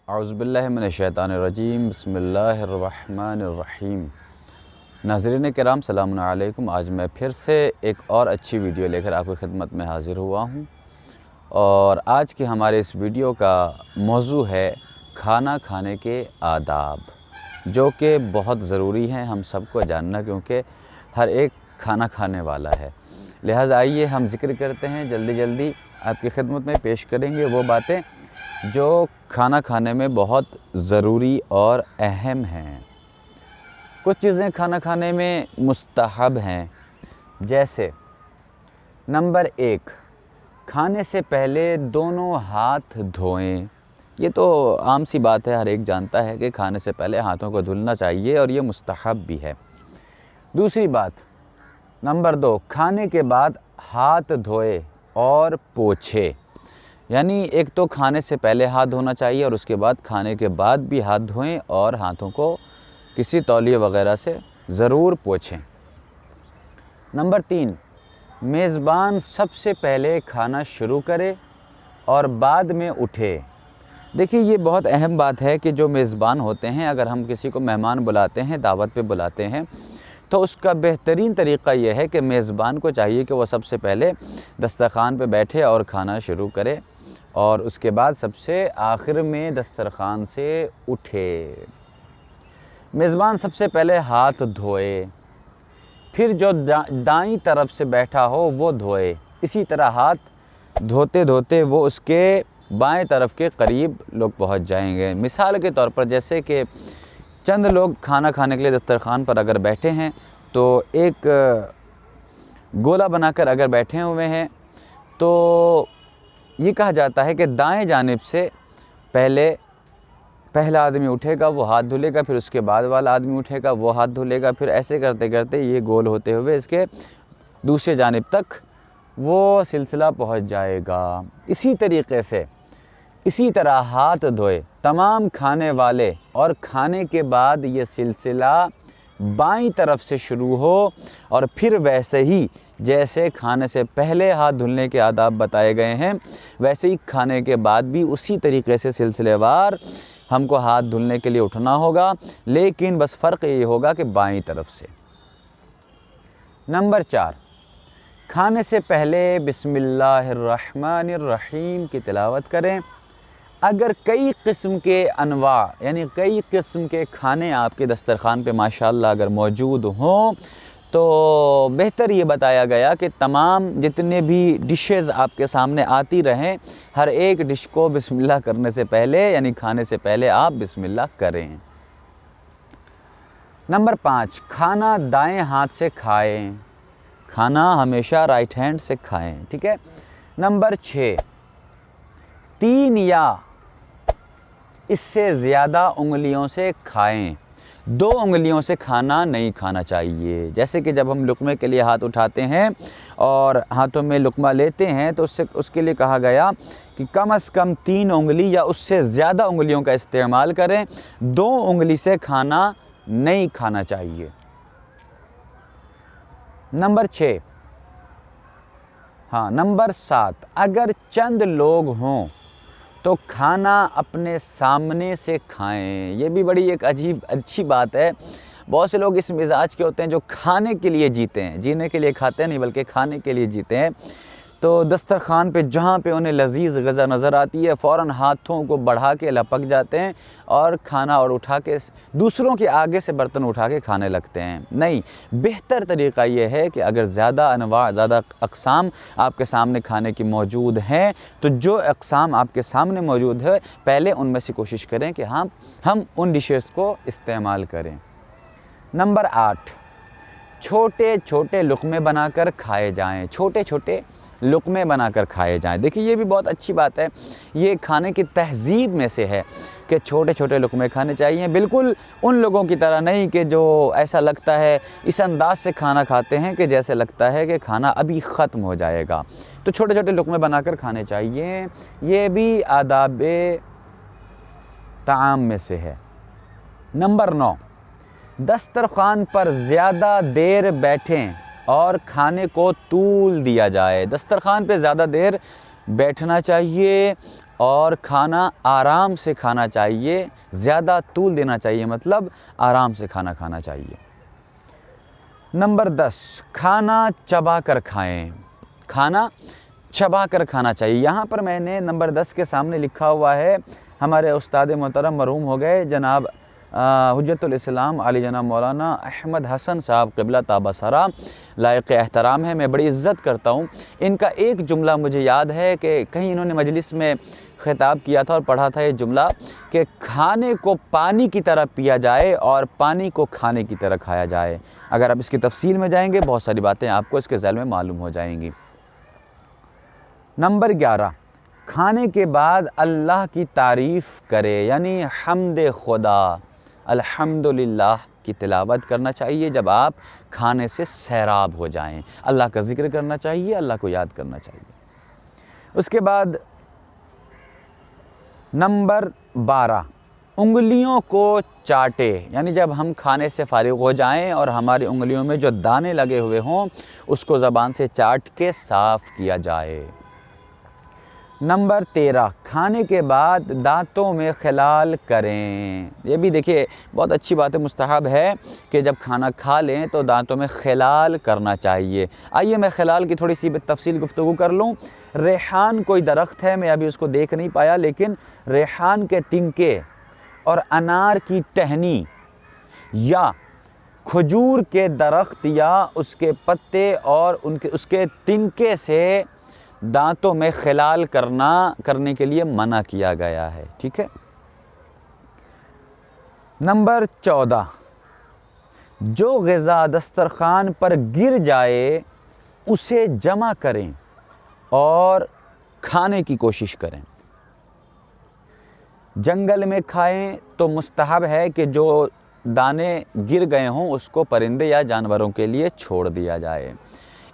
औज़ुबिल्लाहि मिनश्शैतानिर्रजीम बिस्मिल्लाहिर्रहमानिर्रहीम। नाज़रीन किराम सलामुन अलैकुम। आज मैं फिर से एक और अच्छी वीडियो लेकर आपकी खिदमत में हाज़िर हुआ हूँ और आज की हमारे इस वीडियो का मौजू है खाना खाने के आदाब, जो कि बहुत ज़रूरी हैं हम सबको जानना, क्योंकि हर एक खाना खाने वाला है। लिहाजा आइए हम ज़िक्र करते हैं, जल्दी जल्दी आपकी खिदमत में पेश करेंगे वो बातें जो खाना खाने में बहुत ज़रूरी और अहम हैं। कुछ चीज़ें खाना खाने में मुस्तहब हैं, जैसे नंबर 1, खाने से पहले दोनों हाथ धोएं। ये तो आम सी बात है, हर एक जानता है कि खाने से पहले हाथों को धुलना चाहिए और ये मुस्तहब भी है। दूसरी बात, नंबर 2, खाने के बाद हाथ धोए और पोंछे। यानी एक तो खाने से पहले हाथ धोना चाहिए और उसके बाद खाने के बाद भी हाथ धोएं और हाथों को किसी तौलिए वगैरह से ज़रूर पोंछें। नंबर 3, मेज़बान सबसे पहले खाना शुरू करे और बाद में उठे। देखिए ये बहुत अहम बात है कि जो मेज़बान होते हैं, अगर हम किसी को मेहमान बुलाते हैं, दावत पे बुलाते हैं, तो उसका बेहतरीन तरीक़ा यह है कि मेज़बान को चाहिए कि वह सबसे पहले दस्तरख़्वान पे बैठे और खाना शुरू करे और उसके बाद सबसे आखिर में दस्तरख़्वान से उठे। मेज़बान सबसे पहले हाथ धोए, फिर जो दाईं तरफ से बैठा हो वो धोए। इसी तरह हाथ धोते धोते वो उसके बाएं तरफ के करीब लोग पहुंच जाएंगे। मिसाल के तौर पर जैसे कि चंद लोग खाना खाने के लिए दस्तरख़्वान पर अगर बैठे हैं तो एक गोला बनाकर अगर बैठे हुए हैं तो ये कहा जाता है कि दाएं जानिब से पहला आदमी उठेगा, वो हाथ धुलेगा, फिर उसके बाद वाला आदमी उठेगा, वो हाथ धुलेगा, फिर ऐसे करते करते ये गोल होते हुए इसके दूसरे जानिब तक वो सिलसिला पहुंच जाएगा। इसी तरीक़े से इसी तरह हाथ धोए तमाम खाने वाले और खाने के बाद ये सिलसिला बाईं तरफ से शुरू हो और फिर वैसे ही जैसे खाने से पहले हाथ धुलने के आदाब बताए गए हैं, वैसे ही खाने के बाद भी उसी तरीक़े से सिलसिलेवार हमको हाथ धुलने के लिए उठना होगा, लेकिन बस फ़र्क ये होगा कि बाईं तरफ से। नंबर 4, खाने से पहले बिस्मिल्लाहिर्रहमानिर्रहीम की तिलावत करें। अगर कई किस्म के अनवा यानी कई किस्म के खाने आपके दस्तरख़्वान पे माशाअल्लाह अगर मौजूद हों, तो बेहतर ये बताया गया कि तमाम जितने भी डिशेज़ आपके सामने आती रहें, हर एक डिश को बिस्मिल्लाह करने से पहले यानी खाने से पहले आप बिस्मिल्लाह करें। नंबर 5, खाना दाएं हाथ से खाएं। खाना हमेशा राइट हैंड से खाएं, ठीक है। नंबर 6, 3 या इससे ज़्यादा उंगलियों से खाएं। 2 उंगलियों से खाना नहीं खाना चाहिए। जैसे कि जब हम लुक़मे के लिए हाथ उठाते हैं और हाथों में लुक़मा लेते हैं तो उसके लिए कहा गया कि कम से कम 3 उंगली या उससे ज़्यादा उंगलियों का इस्तेमाल करें। 2 उंगली से खाना नहीं खाना चाहिए। नंबर 6, नंबर 7, अगर चंद लोग हों तो खाना अपने सामने से खाएं। ये भी बड़ी एक अच्छी बात है। बहुत से लोग इस मिजाज के होते हैं जो खाने के लिए जीते हैं, जीने के लिए खाते हैं नहीं बल्कि खाने के लिए जीते हैं। तो दस्तरख़्वान पे जहाँ पे उन्हें लजीज़ ग़ज़ा नज़र आती है, फ़ौरन हाथों को बढ़ा के लपक जाते हैं और खाना और उठा के दूसरों के आगे से बर्तन उठा के खाने लगते हैं। नहीं, बेहतर तरीक़ा ये है कि अगर ज़्यादा अनवा ज़्यादा अक़साम आपके सामने खाने की मौजूद हैं, तो जो अक़साम आपके सामने मौजूद है पहले उनमें से कोशिश करें कि हम उन डिशेज़ को इस्तेमाल करें। नंबर 8, छोटे छोटे लुक़मे बनाकर खाए जाएँ। छोटे छोटे लुक़मे बनाकर खाए जाएं। देखिए ये भी बहुत अच्छी बात है, ये खाने की तहज़ीब में से है कि छोटे छोटे लुक़मे खाने चाहिए। बिल्कुल उन लोगों की तरह नहीं कि जो ऐसा लगता है, इस अंदाज़ से खाना खाते हैं कि जैसे लगता है कि खाना अभी ख़त्म हो जाएगा। तो छोटे छोटे लुक़मे बनाकर खाने चाहिए। ये भी आदाब-ए ताआम में से है। नंबर 9, दस्तरख़्वान पर ज़्यादा देर बैठें और खाने को तूल दिया जाए। दस्तरख़्वान पे ज़्यादा देर बैठना चाहिए اور کھانا آرام سے کھانا چاہیے، زیادہ طول دینا چاہیے، مطلب آرام سے کھانا کھانا چاہیے۔ نمبر 10، کھانا چبا کر کھائیں۔ کھانا چبا کر کھانا چاہیے۔ یہاں پر میں نے نمبر 10 کے سامنے لکھا ہوا ہے، ہمارے استاد محترم مرحوم ہو گئے جناب حجت الاسلام علی جناب مولانا احمد حسن صاحب قبلہ طابہ سرا، لائق احترام ہے، میں بڑی عزت کرتا ہوں۔ ان کا ایک جملہ مجھے یاد ہے کہ کہیں انہوں نے مجلس میں خطاب کیا تھا اور پڑھا تھا یہ جملہ کہ کھانے کو پانی کی طرح پیا جائے اور پانی کو کھانے کی طرح کھایا جائے۔ اگر آپ اس کی تفصیل میں جائیں گے بہت ساری باتیں آپ کو اس کے ذیل میں معلوم ہو جائیں گی۔ نمبر 11، کھانے کے بعد اللہ کی تعریف کرے، یعنی حمد خدا، الحمدللہ کی تلاوت کرنا چاہیے جب آپ کھانے سے سیراب ہو جائیں۔ اللہ کا ذکر کرنا چاہیے، اللہ کو یاد کرنا چاہیے۔ اس کے بعد نمبر 12، انگلیوں کو چاٹے، یعنی جب ہم کھانے سے فارغ ہو جائیں اور ہماری انگلیوں میں جو دانے لگے ہوئے ہوں اس کو زبان سے چاٹ کے صاف کیا جائے۔ نمبر 13، کھانے کے بعد دانتوں میں خلال کریں۔ یہ بھی دیکھیے بہت اچھی بات ہے، مستحب ہے کہ جب کھانا کھا لیں تو دانتوں میں خلال کرنا چاہیے۔ آئیے میں خلال کی تھوڑی سی تفصیل گفتگو کر لوں۔ ریحان کوئی درخت ہے، میں ابھی اس کو دیکھ نہیں پایا، لیکن ریحان کے تنکے اور انار کی ٹہنی یا کھجور کے درخت یا اس کے پتے اور اس کے تنکے سے دانتوں میں خلال کرنے کے لیے منع کیا گیا ہے، ٹھیک ہے۔ نمبر 14، جو غذا دسترخوان پر گر جائے اسے جمع کریں اور کھانے کی کوشش کریں۔ جنگل میں کھائیں تو مستحب ہے کہ جو دانے گر گئے ہوں اس کو پرندے یا جانوروں کے لیے چھوڑ دیا جائے۔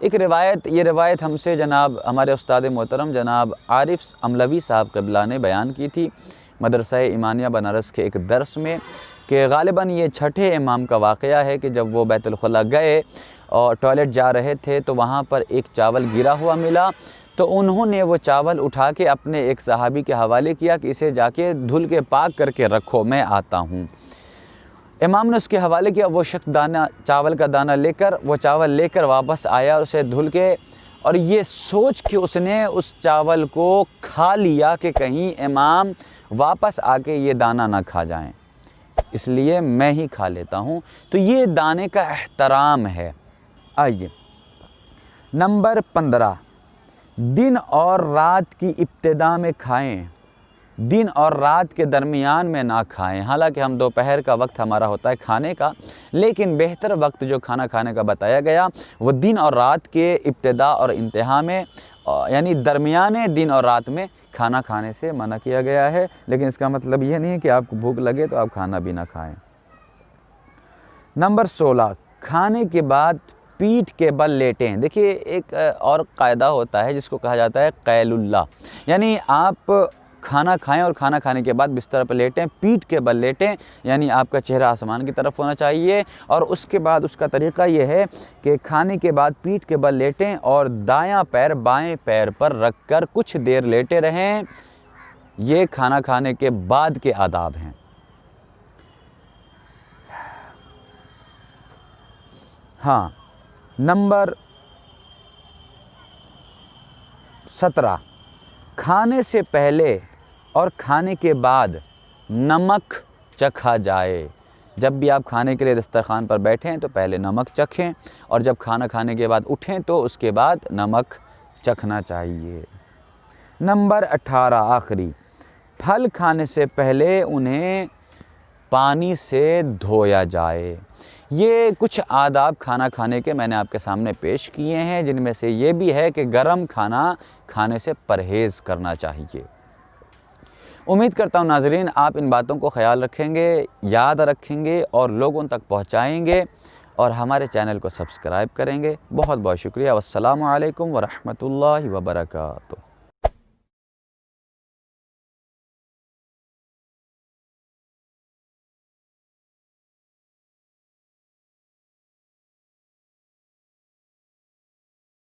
یہ روایت ہم سے جناب ہمارے استاد محترم جناب عارف املوی صاحب قبلہ نے بیان کی تھی مدرسہ ایمانیہ بنارس کے ایک درس میں، کہ غالباً یہ چھٹے امام کا واقعہ ہے کہ جب وہ بیت الخلا گئے اور ٹوائلٹ جا رہے تھے تو وہاں پر ایک چاول گرا ہوا ملا، تو انہوں نے وہ چاول اٹھا کے اپنے ایک صحابی کے حوالے کیا کہ اسے جا کے دھل کے پاک کر کے رکھو، میں آتا ہوں۔ امام نے اس کے حوالے کیا، وہ شخص چاول کا دانہ وہ چاول لے کر واپس آیا اور اسے دھل کے، اور یہ سوچ کے اس نے اس چاول کو کھا لیا کہ کہیں امام واپس آ کے یہ دانہ نہ کھا جائیں، اس لیے میں ہی کھا لیتا ہوں۔ تو یہ دانے کا احترام ہے۔ آئیے نمبر 15، دن اور رات کی ابتدا میں کھائیں، دن اور رات کے درمیان میں نہ کھائیں۔ حالانکہ ہم دوپہر کا وقت ہمارا ہوتا ہے کھانے کا، لیکن بہتر وقت جو کھانا کھانے کا بتایا گیا وہ دن اور رات کے ابتدا اور انتہا میں، یعنی درمیانے دن اور رات میں کھانا کھانے سے منع کیا گیا ہے، لیکن اس کا مطلب یہ نہیں ہے کہ آپ کو بھوک لگے تو آپ کھانا بھی نہ کھائیں۔ نمبر 16، کھانے کے بعد پیٹھ کے بل لیٹیں۔ دیکھیے ایک اور قاعدہ ہوتا ہے جس کو کہا جاتا ہے قیل اللہ، یعنی آپ کھانا کھائیں اور کھانا کھانے کے بعد بستر پر لیٹیں، پیٹھ کے بل لیٹیں، یعنی آپ کا چہرہ آسمان کی طرف ہونا چاہیے، اور اس کے بعد اس کا طریقہ یہ ہے کہ کھانے کے بعد پیٹھ کے بل لیٹیں اور دایاں پیر بائیں پیر پر رکھ کر کچھ دیر لیٹے رہیں۔ یہ کھانا کھانے کے بعد کے آداب ہیں۔ ہاں، نمبر 17، کھانے سے پہلے اور کھانے کے بعد نمک چکھا جائے۔ جب بھی آپ کھانے کے لیے دسترخوان پر بیٹھیں تو پہلے نمک چکھیں، اور جب کھانا کھانے کے بعد اٹھیں تو اس کے بعد نمک چکھنا چاہیے۔ نمبر 18 آخری، پھل کھانے سے پہلے انہیں پانی سے دھویا جائے۔ یہ کچھ آداب کھانا کھانے کے میں نے آپ کے سامنے پیش کیے ہیں، جن میں سے یہ بھی ہے کہ گرم کھانا کھانے سے پرہیز کرنا چاہیے۔ امید کرتا ہوں ناظرین آپ ان باتوں کو خیال رکھیں گے، یاد رکھیں گے اور لوگوں تک پہنچائیں گے، اور ہمارے چینل کو سبسکرائب کریں گے۔ بہت بہت شکریہ۔ والسلام علیکم ورحمۃ اللہ وبرکاتہ۔